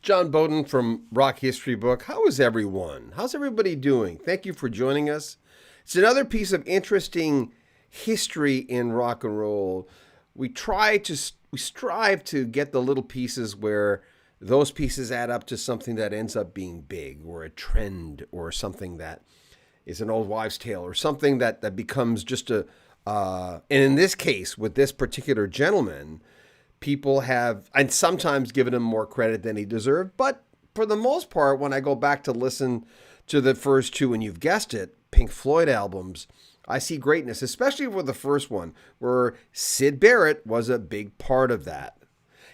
John Beaudin from Rock History Book. How is everyone? How's everybody doing? Thank you for joining us. It's another piece of interesting history in rock and roll. We strive to get the little pieces where those pieces add up to something that ends up being big, or a trend, or something that is an old wives' tale, or something that becomes just and in this case, with this particular gentleman, people have, and sometimes given him more credit than he deserved. But for the most part, when I go back to listen to the first two, and you've guessed it, Pink Floyd albums, I see greatness, especially with the first one, where Syd Barrett was a big part of that.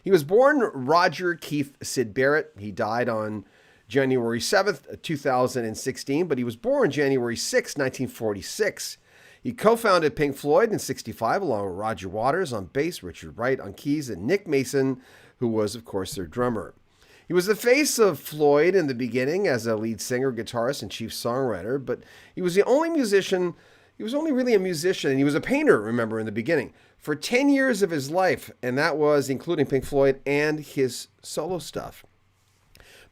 He was born Roger Keith Syd Barrett. He died on January 7th, 2016, but he was born January 6, 1946. He co-founded Pink Floyd in 65 along with Roger Waters on bass, Richard Wright on keys, and Nick Mason, who was, of course, their drummer. He was the face of Floyd in the beginning as a lead singer, guitarist, and chief songwriter, but he was the only musician. He was only really a musician, and he was a painter, remember, in the beginning, for 10 years of his life, and that was including Pink Floyd and his solo stuff.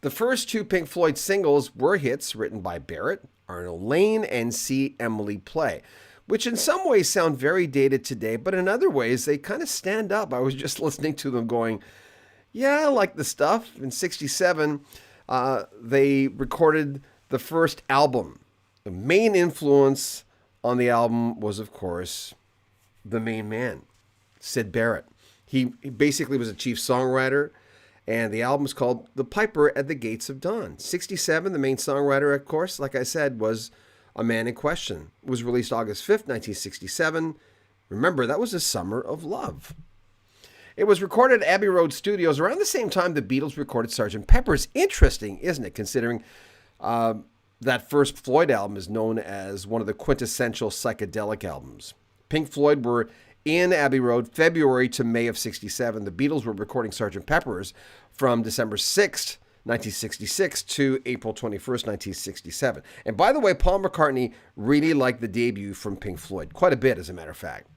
The first two Pink Floyd singles were hits written by Barrett, Arnold Layne, and C. Emily Play, which in some ways sound very dated today, but in other ways they kind of stand up. I was just listening to them going, yeah, I like the stuff. In 67, they recorded the first album. The main influence on the album was, of course, the main man, Syd Barrett. He basically was a chief songwriter, and the album is called The Piper at the Gates of Dawn. 67, the main songwriter, of course, like I said, was A Man in Question. It was released August 5th, 1967. Remember, that was the summer of love. It was recorded at Abbey Road Studios around the same time the Beatles recorded Sgt. Pepper's. Interesting, isn't it, considering that first Floyd album is known as one of the quintessential psychedelic albums. Pink Floyd were in Abbey Road February to May of 67. The Beatles were recording Sgt. Pepper's from December 6th, 1966 to April 21st, 1967. And by the way, Paul McCartney really liked the debut from Pink Floyd, quite a bit, as a matter of fact.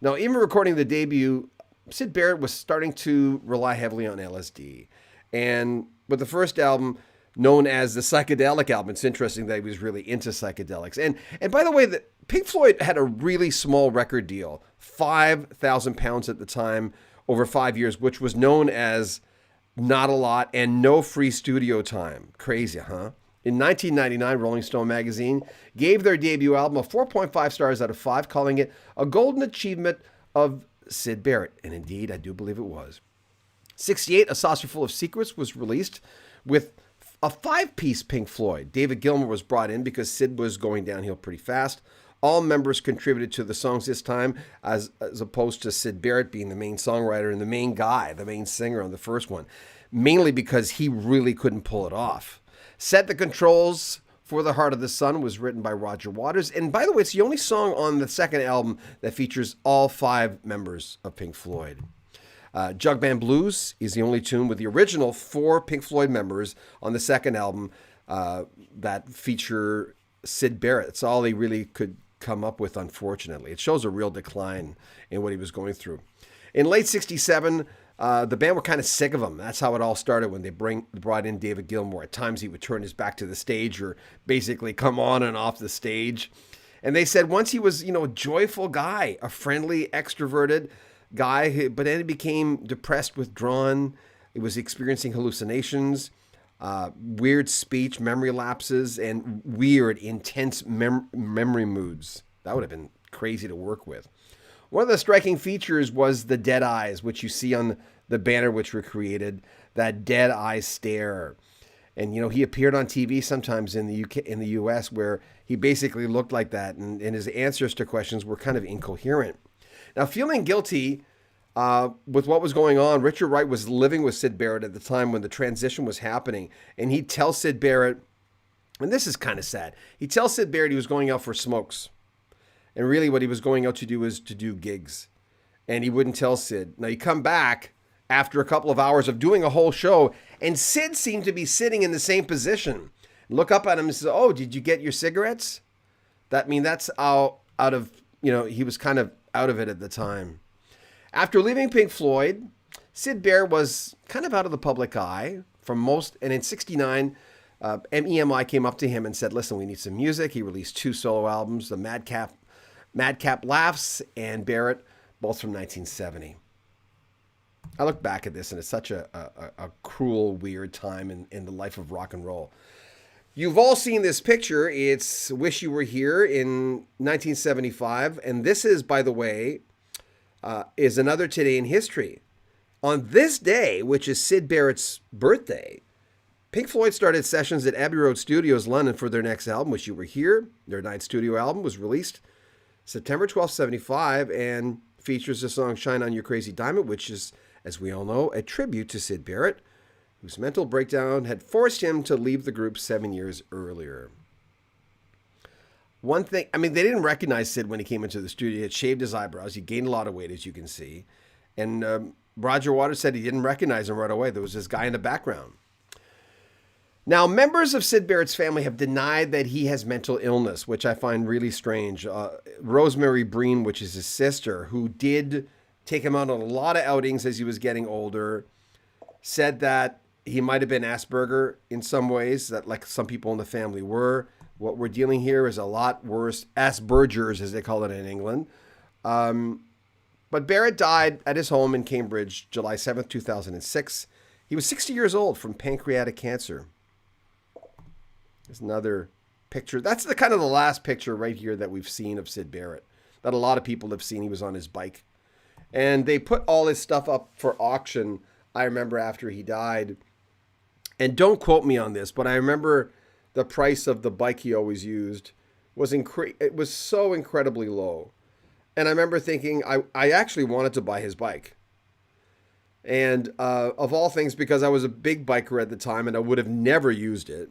Now, even recording the debut, Syd Barrett was starting to rely heavily on LSD. And with the first album, known as the psychedelic album, it's interesting that he was really into psychedelics. And by the way, Pink Floyd had a really small record deal, 5,000 pounds at the time, over 5 years, which was known as not a lot and no free studio time. Crazy, huh? In 1999, Rolling Stone magazine gave their debut album a 4.5 stars out of 5, calling it a golden achievement of Syd Barrett. And indeed, I do believe it was. 68, A Saucer Full of Secrets was released with a 5-piece Pink Floyd. David Gilmour was brought in because Syd was going downhill pretty fast. All members contributed to the songs this time, as opposed to Syd Barrett being the main songwriter and the main guy, the main singer on the first one, mainly because he really couldn't pull it off. Set the Controls for the Heart of the Sun was written by Roger Waters. And by the way, it's the only song on the second album that features all 5 members of Pink Floyd. Jugman Blues is the only tune with the original 4 Pink Floyd members on the second album that feature Syd Barrett. It's all they really could come up with, unfortunately. It shows a real decline in what he was going through. In late 67, the band were kind of sick of him. That's how it all started when they brought in David Gilmour. At times he would turn his back to the stage or basically come on and off the stage. And they said once he was, a joyful guy, a friendly, extroverted guy, but then he became depressed, withdrawn. He was experiencing hallucinations, weird speech, memory lapses, and weird, intense memory moods. That would have been crazy to work with. One of the striking features was the dead eyes, which you see on the banner which were created, that dead eye stare. And, he appeared on TV sometimes in the UK, in the US, where he basically looked like that, and his answers to questions were kind of incoherent. Now, feeling guilty with what was going on, Richard Wright was living with Syd Barrett at the time when the transition was happening, and he'd tell Syd Barrett, and this is kind of sad, he'd tell Syd Barrett he was going out for smokes. And really what he was going out to do was to do gigs. And he wouldn't tell Syd. Now, you come back after a couple of hours of doing a whole show, and Syd seemed to be sitting in the same position. Look up at him and says, "Oh, did you get your cigarettes?" That's out of, he was kind of out of it at the time. After leaving Pink Floyd, Sid Barrett was kind of out of the public eye from most, and in '69, MEMI came up to him and said, "Listen, we need some music." He released 2 solo albums, the Madcap Laughs and Barrett, both from 1970. I look back at this, and it's such a cruel, weird time in the life of rock and roll. You've all seen this picture. It's Wish You Were Here in 1975. And this is, by the way, is another today in history. On this day, which is Sid Barrett's birthday, Pink Floyd started sessions at Abbey Road Studios, London, for their next album, Wish You Were Here. Their 9th studio album was released September 12th, 75, and features the song Shine On You Crazy Diamond, which is, as we all know, a tribute to Sid Barrett, whose mental breakdown had forced him to leave the group 7 years earlier. One thing, they didn't recognize Sid when he came into the studio. He had shaved his eyebrows. He gained a lot of weight, as you can see. And Roger Waters said he didn't recognize him right away. There was this guy in the background. Now, members of Sid Barrett's family have denied that he has mental illness, which I find really strange. Rosemary Breen, which is his sister, who did take him out on a lot of outings as he was getting older, said that he might have been Asperger in some ways, that like some people in the family were. What we're dealing here is a lot worse, Asperger's as they call it in England. But Barrett died at his home in Cambridge, July 7th, 2006. He was 60 years old from pancreatic cancer. There's another picture. That's the kind of the last picture right here that we've seen of Sid Barrett, that a lot of people have seen. He was on his bike. And they put all his stuff up for auction, I remember, after he died. And don't quote me on this, but I remember the price of the bike he always used was it was so incredibly low. And I remember thinking I actually wanted to buy his bike. And of all things, because I was a big biker at the time and I would have never used it,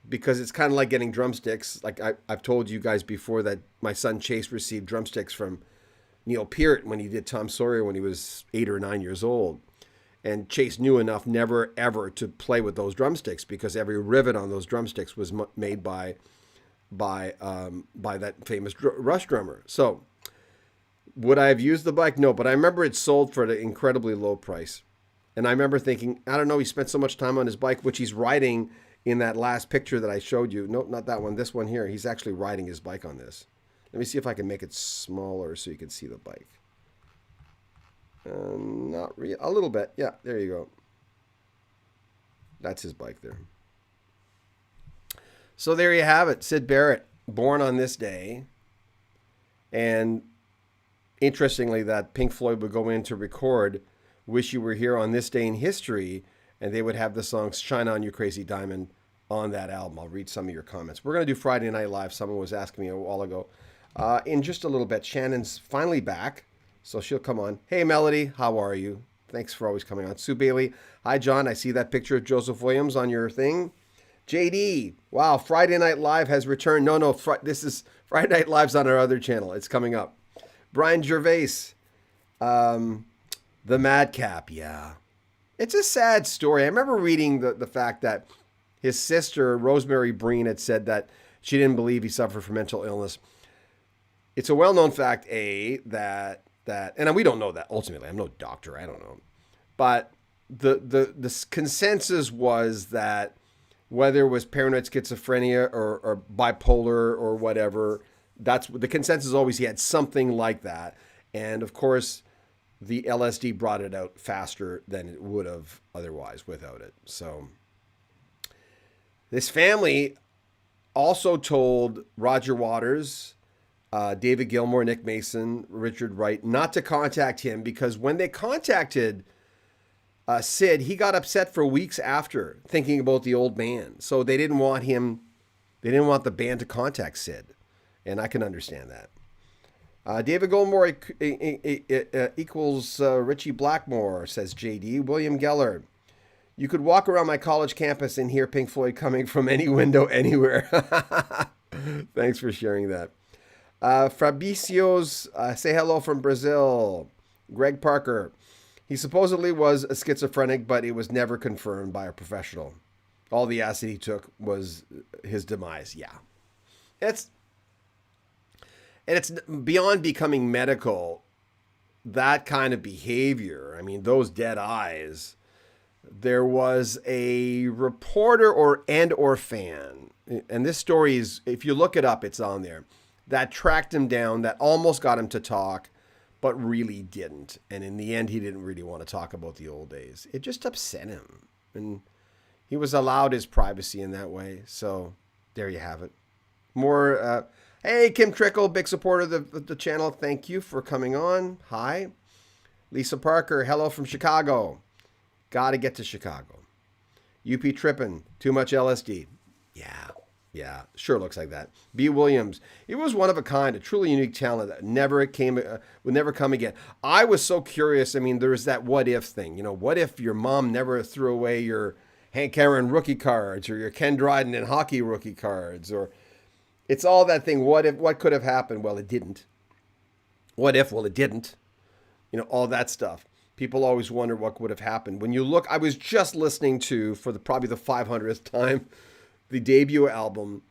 because it's kind of like getting drumsticks. Like I've told you guys before that my son Chase received drumsticks from Neil Peart when he did Tom Sawyer when he was 8 or 9 years old. And Chase knew enough never, ever to play with those drumsticks because every rivet on those drumsticks was made by that famous Rush drummer. So would I have used the bike? No, but I remember it sold for an incredibly low price. And I remember thinking, I don't know, he spent so much time on his bike, which he's riding in that last picture that I showed you. Nope, not that one. This one here. He's actually riding his bike on this. Let me see if I can make it smaller so you can see the bike. Not really. A little bit. Yeah, there you go. That's his bike there. So there you have it. Sid Barrett, born on this day. And interestingly, that Pink Floyd would go in to record Wish You Were Here on this day in history, and they would have the song Shine On You Crazy Diamond on that album. I'll read some of your comments. We're going to do Friday Night Live. Someone was asking me a while ago. In just a little bit, Shannon's finally back, so she'll come on. Hey, Melody, how are you? Thanks for always coming on. Sue Bailey, hi, John. I see that picture of Joseph Williams on your thing. JD, wow, Friday Night Live has returned. No, this is Friday Night Live's on our other channel. It's coming up. Brian Gervais, the Madcap, yeah. It's a sad story. I remember reading the fact that his sister, Rosemary Breen, had said that she didn't believe he suffered from mental illness. It's a well-known fact, that and we don't know that ultimately. I'm no doctor. I don't know. But the consensus was that whether it was paranoid schizophrenia or bipolar or whatever, that's the consensus always he had something like that. And of course, the LSD brought it out faster than it would have otherwise without it. So this family also told Roger Waters, David Gilmour, Nick Mason, Richard Wright, not to contact him because when they contacted Sid, he got upset for weeks after, thinking about the old man. So they didn't want the band to contact Sid. And I can understand that. David Gilmour equals Richie Blackmore, says JD. William Geller, you could walk around my college campus and hear Pink Floyd coming from any window anywhere. Thanks for sharing that. Fabicio's, say hello from Brazil. Greg Parker, he supposedly was a schizophrenic, but it was never confirmed by a professional. All the acid he took was his demise. Yeah. It's beyond becoming medical. that kind of behavior, I mean, those dead eyes, there was a reporter or fan, and this story is, if you look it up, it's on there, that tracked him down, that almost got him to talk, but really didn't. And in the end, he didn't really want to talk about the old days. It just upset him. And he was allowed his privacy in that way. So there you have it. More, hey, Kim Trickle, big supporter of the channel. Thank you for coming on. Hi. Lisa Parker, hello from Chicago. Got to get to Chicago. UP tripping, too much LSD. Yeah, sure looks like that. B. Williams, he was one of a kind, a truly unique talent that would never come again. I was so curious. I mean, there's that what if thing. You know, what if your mom never threw away your Hank Aaron rookie cards or your Ken Dryden and hockey rookie cards? Or it's all that thing. What could have happened? Well, it didn't. What if? Well, it didn't. You know, all that stuff. People always wonder what would have happened. When you look, I was just listening to, for probably the 500th time, the debut album,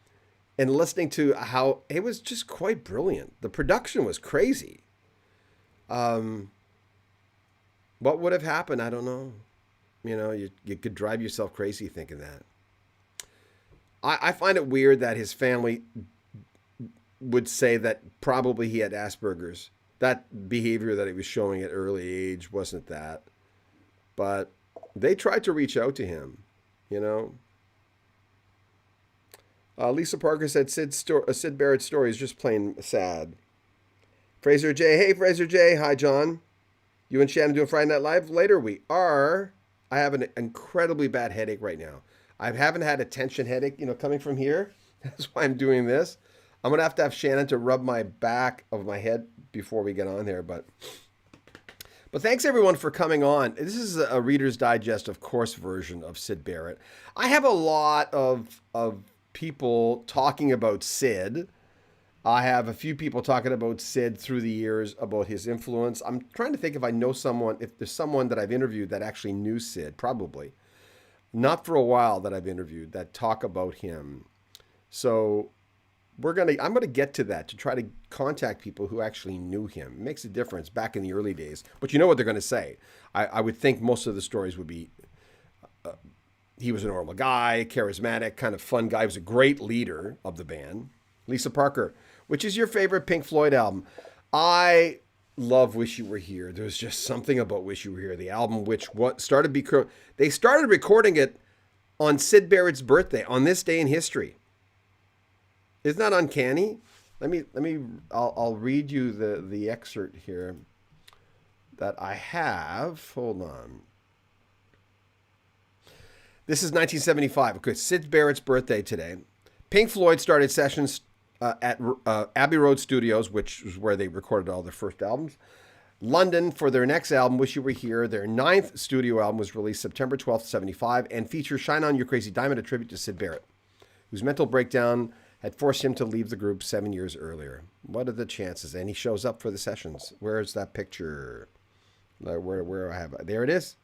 and listening to how it was just quite brilliant. The production was crazy. What would have happened? I don't know. You know, you could drive yourself crazy thinking that. I find it weird that his family would say that probably he had Asperger's. That behavior that he was showing at early age wasn't that. But they tried to reach out to him, you know. Lisa Parker said Sid Barrett's story is just plain sad. Fraser J. Hey, Fraser J. Hi, John. You and Shannon doing Friday Night Live? Later we are. I have an incredibly bad headache right now. I haven't had a tension headache, you know, coming from here. That's why I'm doing this. I'm going to have Shannon to rub my back of my head before we get on there. But thanks, everyone, for coming on. This is a Reader's Digest, of course, version of Sid Barrett. I have a lot of people talking about Sid. I have a few people talking about Sid through the years, about his influence. I'm trying to think if I know someone, if there's someone that I've interviewed that actually knew Sid, probably. Not for a while that I've interviewed that talk about him. So I'm going to get to that, to try to contact people who actually knew him. It makes a difference back in the early days. But you know what they're going to say. I would think most of the stories would be, he was a normal guy, charismatic, kind of fun guy. He was a great leader of the band. Lisa Parker, which is your favorite Pink Floyd album? I love Wish You Were Here. There's just something about Wish You Were Here. The album, they started recording it on Sid Barrett's birthday, on this day in history. Isn't that uncanny? I'll read you the excerpt here that I have. Hold on. This is 1975. Okay, Sid Barrett's birthday today. Pink Floyd started sessions at Abbey Road Studios, which was where they recorded all their first albums. London for their next album, Wish You Were Here. Their 9th studio album was released September 12th, 75, and features Shine On You Crazy Diamond, a tribute to Sid Barrett, whose mental breakdown had forced him to leave the group 7 years earlier. What are the chances? And he shows up for the sessions. Where's that picture? Where I have it? There it is.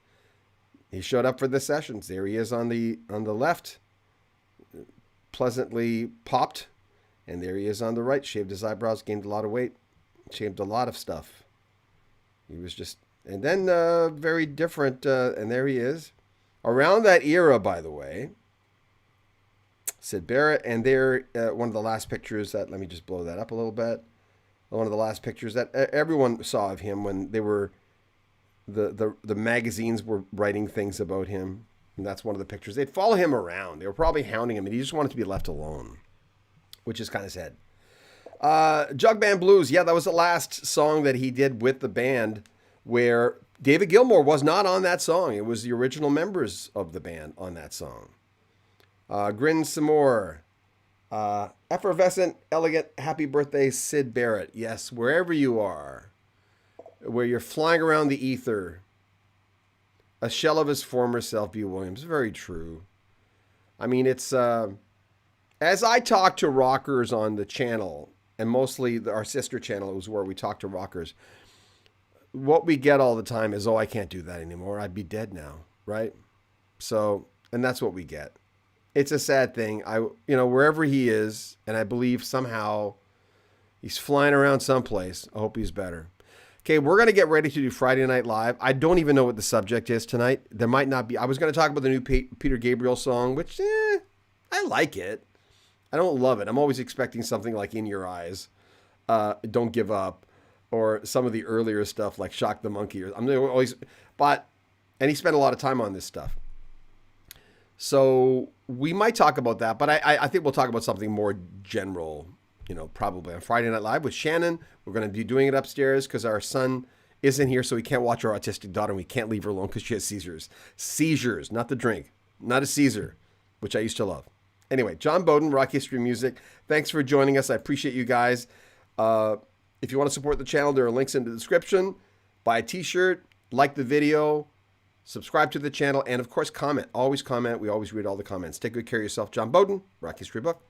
He showed up for the sessions. There he is on the left, pleasantly popped. And there he is on the right, shaved his eyebrows, gained a lot of weight, shaved a lot of stuff. He was just, and then very different, and there he is. Around that era, by the way, Sid Barrett, and there, one of the last pictures that, let me just blow that up a little bit. One of the last pictures that everyone saw of him when they were, the magazines were writing things about him. And that's one of the pictures. They'd follow him around. They were probably hounding him, and he just wanted to be left alone, which is kind of sad. Jug Band Blues. Yeah, that was the last song that he did with the band, where David Gilmour was not on that song. It was the original members of the band on that song. Grin some more. Effervescent, elegant, happy birthday, Sid Barrett. Yes, wherever you are, where you're flying around the ether, a shell of his former self, B. Williams. Very true. I mean, it's, as I talk to rockers on the channel, and mostly our sister channel is where we talk to rockers, what we get all the time is, oh, I can't do that anymore. I'd be dead now, right? So, and that's what we get. It's a sad thing. Wherever he is, and I believe somehow he's flying around someplace, I hope he's better. Okay, we're going to get ready to do Friday Night Live. I don't even know what the subject is tonight. There might not be. I was going to talk about the new Peter Gabriel song, which, I like it. I don't love it. I'm always expecting something like In Your Eyes, Don't Give Up, or some of the earlier stuff like Shock the Monkey. And he spent a lot of time on this stuff. So we might talk about that, but I think we'll talk about something more general, probably on Friday Night Live with Shannon. We're going to be doing it upstairs because our son isn't here, so we can't watch our autistic daughter, and we can't leave her alone because she has seizures. Seizures, not the drink, not a Caesar, which I used to love. Anyway, John Beaudin, Rock History Music. Thanks for joining us. I appreciate you guys. If you want to support the channel, there are links in the description. Buy a t-shirt, like the video, subscribe to the channel, and of course, comment. Always comment. We always read all the comments. Take good care of yourself. John Beaudin, Rock History Book.